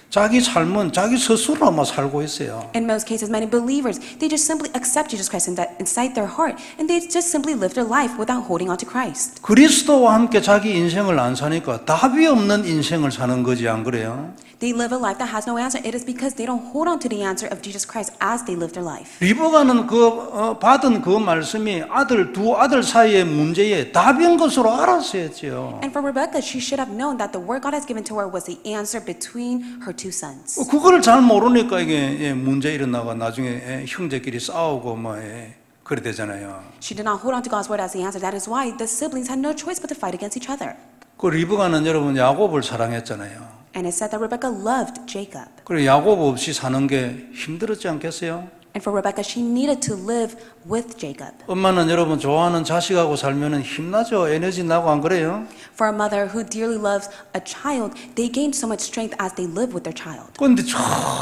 자기 삶은 자기 스스로만 살고 있어요. In most cases, many believers, they just simply accept Jesus Christ inside their heart, and they just simply live their life without holding on to Christ. 그리스도와 함께 자기 인생을 안 사니까 답이 없는 인생을 사는 거지, 안 그래요? They live a life that has no answer. It is because they don't hold on to the answer of Jesus Christ as they live their life. 리브가는 받은 그 말씀이 두 아들 사이의 문제에 답인 것으로 알았어야죠. And for Rebecca, she should have known that the word God has given to her was the answer between her two sons. 그거를 잘 모르니까 이게 문제 일어나고 나중에 형제끼리 싸우고 그래 되잖아요. She did not hold on to God's word as the answer. That is why the siblings had no choice but to fight against each other. 그 리브가는 여러분 야곱을 사랑했잖아요. And it said that Rebecca loved Jacob. 그래 야곱 없이 사는 게 힘들었지 않겠어요? And for Rebecca, she needed to live with Jacob. 엄마는 여러분 좋아하는 자식하고 살면은 힘나죠. 에너지 나고 안 그래요? For a mother who dearly loves a child, they gain so much strength as they live with their child. 그런데 저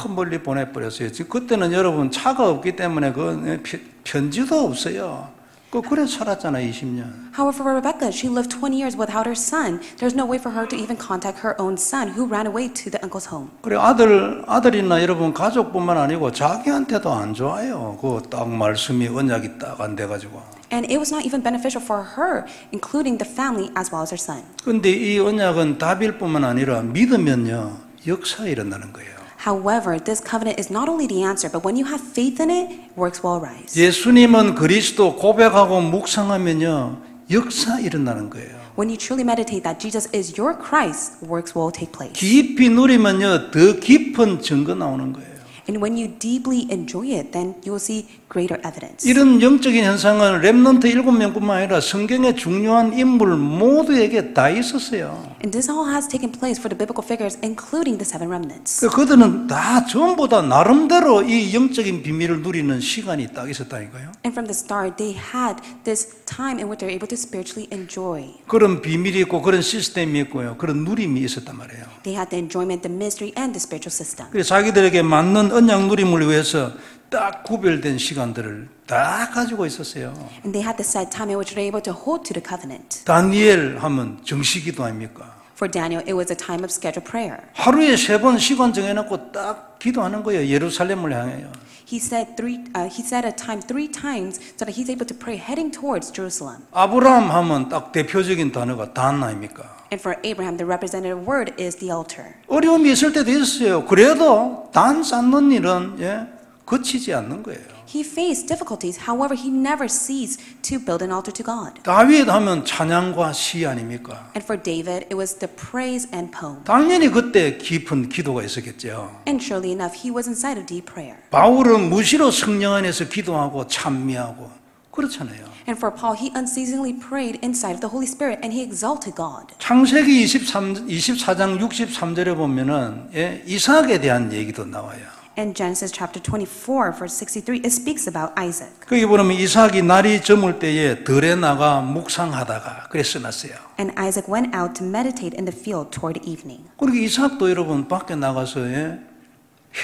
멀리 보내버렸어요. 지금 그때는 여러분 차가 없기 때문에 그 편지도 없어요. 그래 살았잖아요, 20년. However, for Rebecca, she lived 20 years without her son. There's no way for her to even contact her own son, who ran away to the uncle's home. 그래 아들이나 여러분 가족뿐만 아니고 자기한테도 안 좋아요. 그 딱 말씀이 언약이 딱 안 돼가지고. And it was not even beneficial for her, including the family as well as her son. 그런데 이 언약은 답일 뿐만 아니라 믿으면요 역사 일어나는 거예요. However, this covenant is not only the answer, but when you have faith in it, works will arise. 예수님은 그리스도 고백하고 묵상하면요 역사 일어나는 거예요. When you truly meditate that Jesus is your Christ, works will take place. 깊이 누리면요 더 깊은 증거 나오는 거예요. And when you deeply enjoy it, then you will see greater evidence. 이런 영적인 현상은 렘넌트 7명뿐만 아니라 성경의 중요한 인물 모두에게 다 있었어요. And this all has taken place for the biblical figures, including the seven remnants. 그들은 다 전부 다 나름대로 이 영적인 비밀을 누리는 시간이 딱 있었다니까요. And from the start, they had this time in which they were able to spiritually enjoy. 그런 비밀이 있고 그런 시스템이 있고요. 그런 누림이 있었단 말이에요. They had the enjoyment, the mystery, and the spiritual system. 그래서 자기들에게 맞는 언약 누림을 위해서 딱 구별된 시간들을 다 가지고 있었어요. And they had the set time in which they were able to hold to the covenant. 다니엘 하면 정시기도 아닙니까? For Daniel, it was a time of scheduled prayer. 하루에 3번 시간 정해놓고 딱 기도하는 거예요. 예루살렘을 향해요. He set a time 3 times so that he's able to pray heading towards Jerusalem. 아브라함 하면 딱 대표적인 단어가 단 아닙니까? And for Abraham, the representative word is the altar. 어려움이 있을 때도 있어요. 그래도 단 쌓는 일은 거치지 않는 거예요. He faced difficulties. However, he never ceased to build an altar to God. 다윗 하면 찬양과 시 아닙니까? And for David, it was the praise and poem. 당연히 그때 깊은 기도가 있었겠죠. And surely enough, he was inside of deep prayer. 바울은 무시로 성령 안에서 기도하고 찬미하고 그렇잖아요. And for Paul, he unceasingly prayed inside of the Holy Spirit and he exalted God. 창세기 24장 63절에 보면은 이삭에 대한 얘기도 나와요. In Genesis chapter 24, verse 63, it speaks about Isaac. 거기 보면 이삭이 날이 저물 때에 들에 나가 묵상하다가 그래 써놨어요. And Isaac went out to meditate in the field toward evening. 그리고 이삭도 여러분 밖에 나가서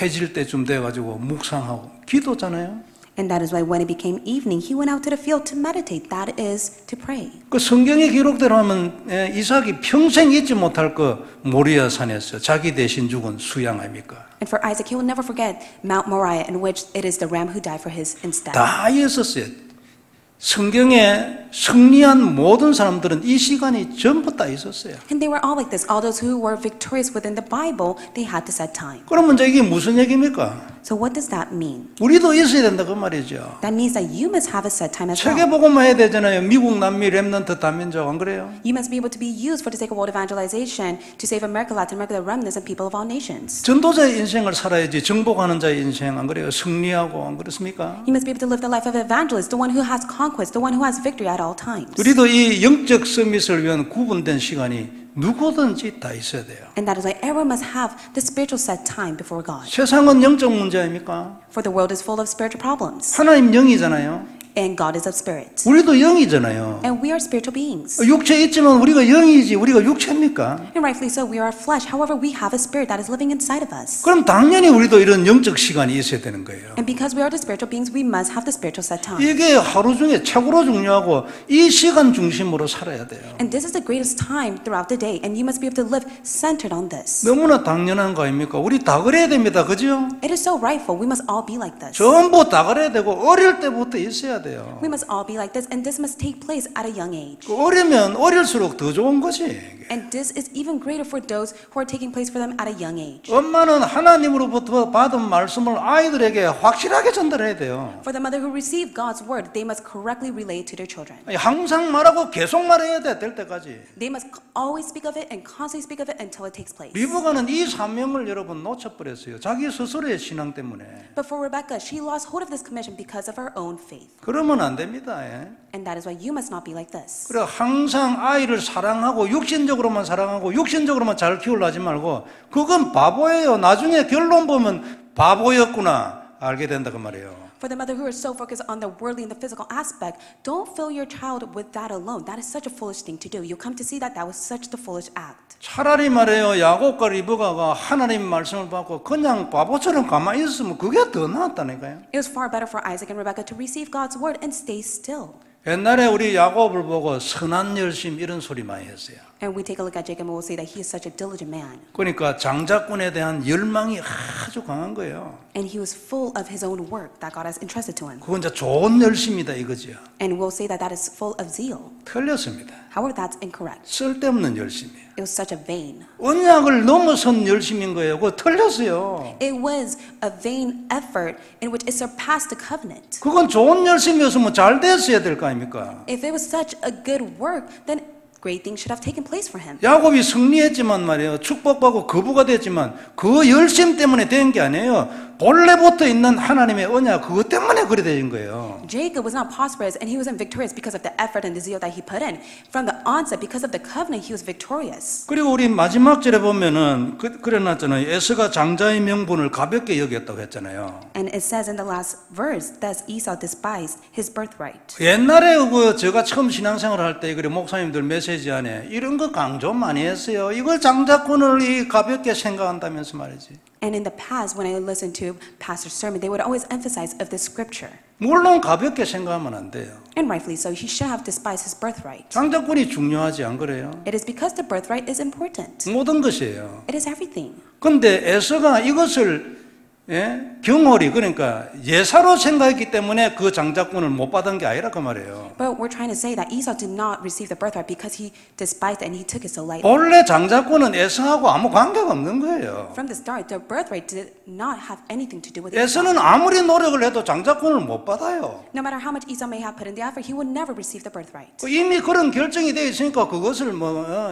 해질 때쯤 돼가지고 묵상하고 기도잖아요. And that is why when it became evening, he went out to the field to meditate. That is to pray. 그 성경의 기록대로 하면 이삭이 평생 잊지 못할 그 모리아 산에서 자기 대신 죽은 수양 아닙니까? And for Isaac, he will never forget Mount Moriah, in which it is the ram who died for his instead. 다 있었어요. 성경에 승리한 모든 사람들은 이 시간이 전부 다 있었어요. And they were all like this. All those who were victorious within the Bible, they had to set time. 그러면 이제 이게 무슨 얘기입니까? So what does that mean? 우리도 있어야 된다 그 말이죠. That means that you must have a set time as well. 세계복음화 해야 되잖아요. 미국, 남미, 렘넌트, 다민족 안 그래요? You must be able to be used for the sake of world evangelization to save America, Latin America, the remnants, and people of all nations. 전도자의 인생을 살아야지 정복하는 자의 인생 안 그래요? 승리하고 안 그렇습니까? You must be able to live the life of an evangelist, the one who has conquest, the one who has victory at all times. 우리도 이 영적 서밋을 위한 구분된 시간이 누구든지 다 있어야 돼요. And that is why everyone must have the spiritual set time before God. 세상은 영적 문제 아닙니까? For the world is full of spiritual problems. 하나님 영이잖아요. And God is of spirit. 우리도 영이잖아요. And we are spiritual beings. 육체 있지만 우리가 영이지 우리가 육체입니까? And rightfully so, we are flesh. However, we have a spirit that is living inside of us. 그럼 당연히 우리도 이런 영적 시간이 있어야 되는 거예요. And because we are the spiritual beings, we must have the spiritual set time. 이게 하루 중에 최고로 중요하고 이 시간 중심으로 살아야 돼요. And this is the greatest time throughout the day, and you must be able to live centered on this. 너무나 당연한 거 아닙니까? 우리 다 그래야 됩니다. 그죠? It is so rightful. We must all be like this. 전부 다 그래야 되고 어릴 때부터 있어야 돼요. We must all be like this, and this must take place at a young age. 어리면 어릴수록 더 좋은 거지. And this is even greater for those who are taking place for them at a young age. 엄마는 하나님으로부터 받은 말씀을 아이들에게 확실하게 전달해야 돼요. For the mother who received God's word, they must correctly relate to their children. 항상 말하고 계속 말해야 돼, 될 때까지. They must always speak of it and constantly speak of it until it takes place. 리브가는 이 사명을 여러분 놓쳐버렸어요. 자기 스스로의 신앙 때문에. But for Rebecca, she lost hold of this commission because of her own faith. 그러면 안 됩니다. And that is why you must not be like this. 그래 항상 아이를 사랑하고 육신적으로만 사랑하고 육신적으로만 잘 키우려 하지 말고 그건 바보예요. 나중에 결론 보면 바보였구나 알게 된다 그 말이에요. For the mother who is so focused on the worldly and the physical aspect, don't fill your child with that alone. That is such a foolish thing to do. You'll come to see that that was such the foolish act. 차라리 말해요. 야곱과 리브가가 하나님 말씀을 받고 그냥 바보처럼 가만히 있으면 그게 더 나았다니까요. It was far better for Isaac and Rebecca to receive God's word and stay still. 옛날에 우리 야곱을 보고 선한 열심 이런 소리 많이 했어요. And we take a look at Jacob and we'll say that he is such a diligent man. 그러니까 장자권에 대한 열망이 아주 강한 거예요. And he was full of his own work that God has entrusted to him. 그건 이제 좋은 열심이다 이거죠. And we'll say that that is full of zeal. 틀렸습니다. However, that's incorrect. 쓸데없는 열심이에요. It was such a vain. 언약을 넘어선 열심인 거예요. 그거 틀렸어요. It was a vain effort in which it surpassed the covenant. 그건 좋은 열심이었으면 잘 됐어야 될 거 아닙니까? If it was such a good work, then great things should have taken place for him. 야곱이 승리했지만 말이에요. 축복받고 거부가 됐지만 그 열심 때문에 된 게 아니에요. 본래부터 있는 하나님의 언약 그것 때문에 그래 된 거예요. Jacob was not prosperous and he wasn't victorious because of the effort and the zeal that he put in. From the onset, because of the covenant, he was victorious. 그리고 우리 마지막 절에 보면은 그래놨잖아요. 에서가 장자의 명분을 가볍게 여겼다고 했잖아요. And it says in the last verse that Esau despised his birthright. 옛날에 제가 처음 신앙생활 할 때 그래 목사님들 메시지 안에 이런 거 강조 많이 했어요. 이걸 장자권을 가볍게 생각한다면서 말이지. And in the past, when I listened to pastor's sermon, they would always emphasize of the scripture. 물론 가볍게 생각하면 안 돼요. And rightfully so, he should have despised his birthright. 장자권이 중요하지 안 그래요? It is because the birthright is important. 모든 것이에요. It is everything. 근데 에서가 이것을 경홀이 그러니까 예사로 생각했기 때문에 그 장자권을 못 받은 게 아니라 그 말이에요. But we're trying to say that Esau did not receive the birthright because he despised it and he took it so lightly. 본래 장자권은 에서하고 아무 관계가 없는 거예요. From the start, the birthright did not have anything to do with Esau. 에서는 아무리 노력을 해도 장자권을 못 받아요. No matter how much Esau may have put in the effort, he would never receive the birthright. 이미 그런 결정이 되어 있으니까 그것을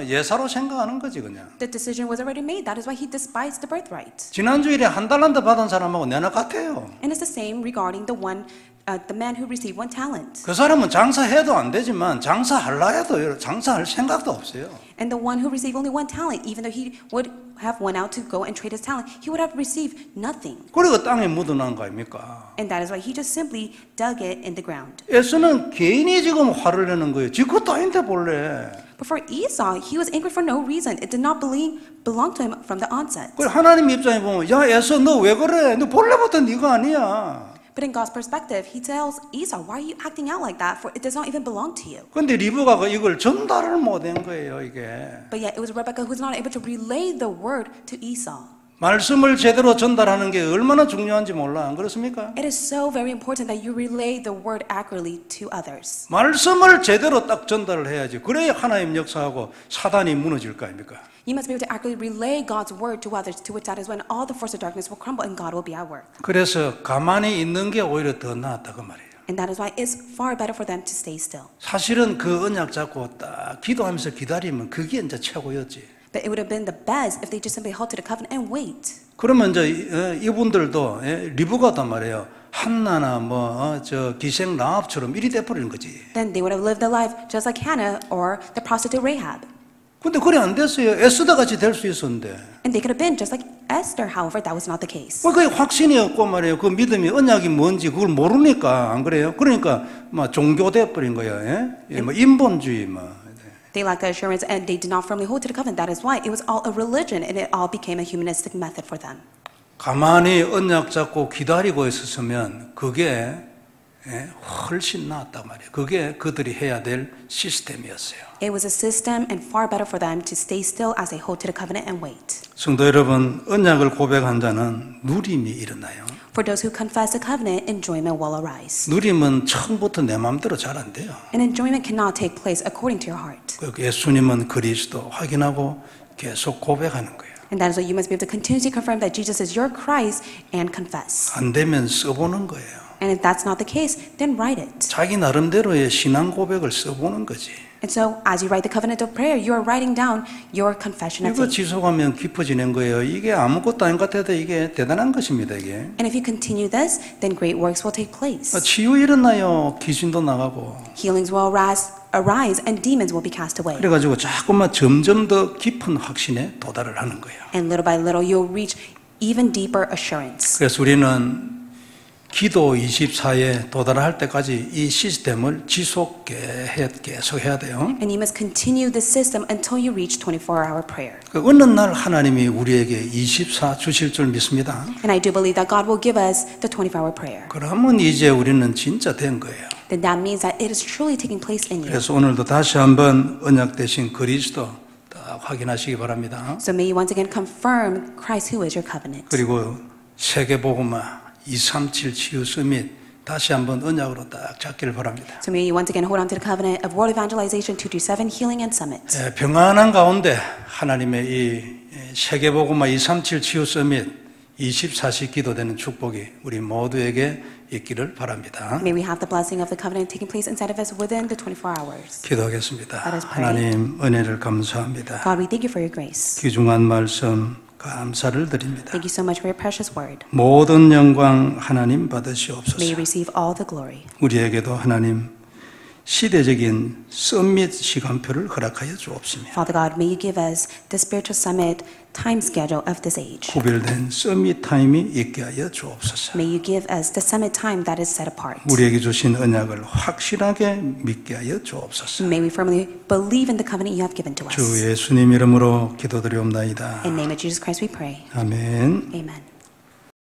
예사로 생각하는 거지 그냥. The decision was already made. That is why he despised the birthright. 지난주일에 한 달란트 받은 사람하고 내나 같아요. And it's the same regarding the man who received 1 talent. 그 사람은 장사해도 안 되지만 장사할라 해도 장사할 생각도 없어요. And the one who received only 1 talent, even though he would have went out to go and trade his talent, he would have received nothing. 그리고 땅에 묻어난 거 아닙니까? And that is why he just simply dug it in the ground. 에서는 개인이 지금 화를 내는 거예요. 지 것도 아닌데 본래. But for Esau, he was angry for no reason. It did not belong to him from the onset. 그래 하나님 입장에 보면 야 에서 너 왜 그래? 너 본래부터 네가 아니야. But in God's perspective, he tells Esau, why are you acting out like that? For it does not even belong to you. 근데 리브가가 이걸 전달을 못한 거예요 이게. But yet it was Rebekah who was not able to relay the word to Esau. 말씀을 제대로 전달하는 게 얼마나 중요한지 몰라 안 그렇습니까? It is so very important that you relay the word accurately to others. 말씀을 제대로 딱 전달을 해야지. 그래야 하나님 역사하고 사단이 무너질 거 아닙니까? You must be able to accurately relay God's word to others, to which that is when all the force of darkness will crumble and God will be at work. 그래서 가만히 있는 게 오히려 더 낫다 그 말이에요. And that is why it's far better for them to stay still. 사실은 그 언약 잡고 딱 기도하면서 기다리면 그게 이제 최고였지. But it would have been the best if they just simply held to the covenant and wait. 그러면 이제 이분들도 리브가도 말이에요. 한나나 저 기생 라합처럼 이리 돼버리는 거지. Then they would have lived their life just like Hannah or the prostitute Rahab. 근데 그래 안 됐어요. 에스더 같이 될 수 있었는데. And they could have been just like Esther. However, that was not the case. 그게 확신이 없고 말이에요. 그 믿음이 언약이 뭔지 그걸 모르니까 안 그래요? 그러니까 막 종교돼 버린 거야. 뭐 인본주의 뭐. They lacked the assurance and they did not firmly hold to the covenant. That is why it was all a religion and it all became a humanistic method for them. 가만히 언약 잡고 기다리고 있었으면 그게 훨씬 나았단 말이에요. 그게 그들이 해야 될 시스템이었어요. It was a system and far better for them to stay still as they hold to the covenant and wait. 성도 여러분, 언약을 고백한 자는 누림이 일어나요. For those who confess the covenant, enjoyment will arise. 누림은 처음부터 내 마음대로 잘 안 돼요. And enjoyment cannot take place according to your heart. 예수님은 그리스도 확인하고 계속 고백하는 거예요. And that is why you must be able to continuously confirm that Jesus is your Christ and confess. 안 되면 써보는 거예요. And if that's not the case, then write it. 자기 나름대로의 신앙 고백을 써보는 거지. And so, as you write the covenant of prayer, you are writing down your confession of 이거 faith. 지속하면 깊어지는 거예요. 이게 아무것도 아닌 것 같아도 이게 대단한 것입니다. 이게. And if you continue this, then great works will take place. 치유 일어나요. 귀신도 나가고. Healings will arise and demons will be cast away. 그래가지고 자꾸만 점점 더 깊은 확신에 도달을 하는 거예요. And little by little, you'll reach even deeper assurance. 그래서 우리는 기도 24에 도달할 때까지 이 시스템을 계속 해야 돼요. And you must continue this system until you reach 24-hour prayer. 어느 날 하나님이 우리에게 24 주실 줄 믿습니다. And I do believe that God will give us the 24-hour prayer. 그러면 이제 우리는 진짜 된 거예요. Then that means that it is truly taking place in you. 그래서 오늘도 다시 한번 언약 되신 그리스도 딱 확인하시기 바랍니다. So may you once again confirm Christ who is your covenant. 그리고 세계복음화 237 치유 서밋 다시 한번 언약으로 딱 잡기를 바랍니다. So may you once again hold on to the covenant of World Evangelization 227 Healing and Summit. 평안한 가운데 하나님의 이 세계복음화 237 치유 서밋 24시 기도되는 축복이 우리 모두에게 있기를 바랍니다. May we have the blessing of the covenant taking place inside of us within the 24 hours. 기도하겠습니다. Let us pray. 하나님 은혜를 감사합니다. God, we thank you for your grace. 귀중한 말씀 감사를 드립니다. Thank you so much for your precious word. 모든 영광 하나님 May you 받으시옵소서. receive all the glory. 우리에게도 하나님 시대적인 서밋 시간표를 허락하여 주옵시며 Father God, may you give us the spiritual summit time schedule of this age. 구별된 서밋 타임이 있게 하여 주옵소서. May you give us the summit time that is set apart. 우리에게 주신 언약을 확실하게 믿게 하여 주옵소서. May we firmly believe in the covenant you have given to us. 주 예수님 이름으로 기도드리옵나이다. In the name of Jesus Christ we pray. 아멘. Amen.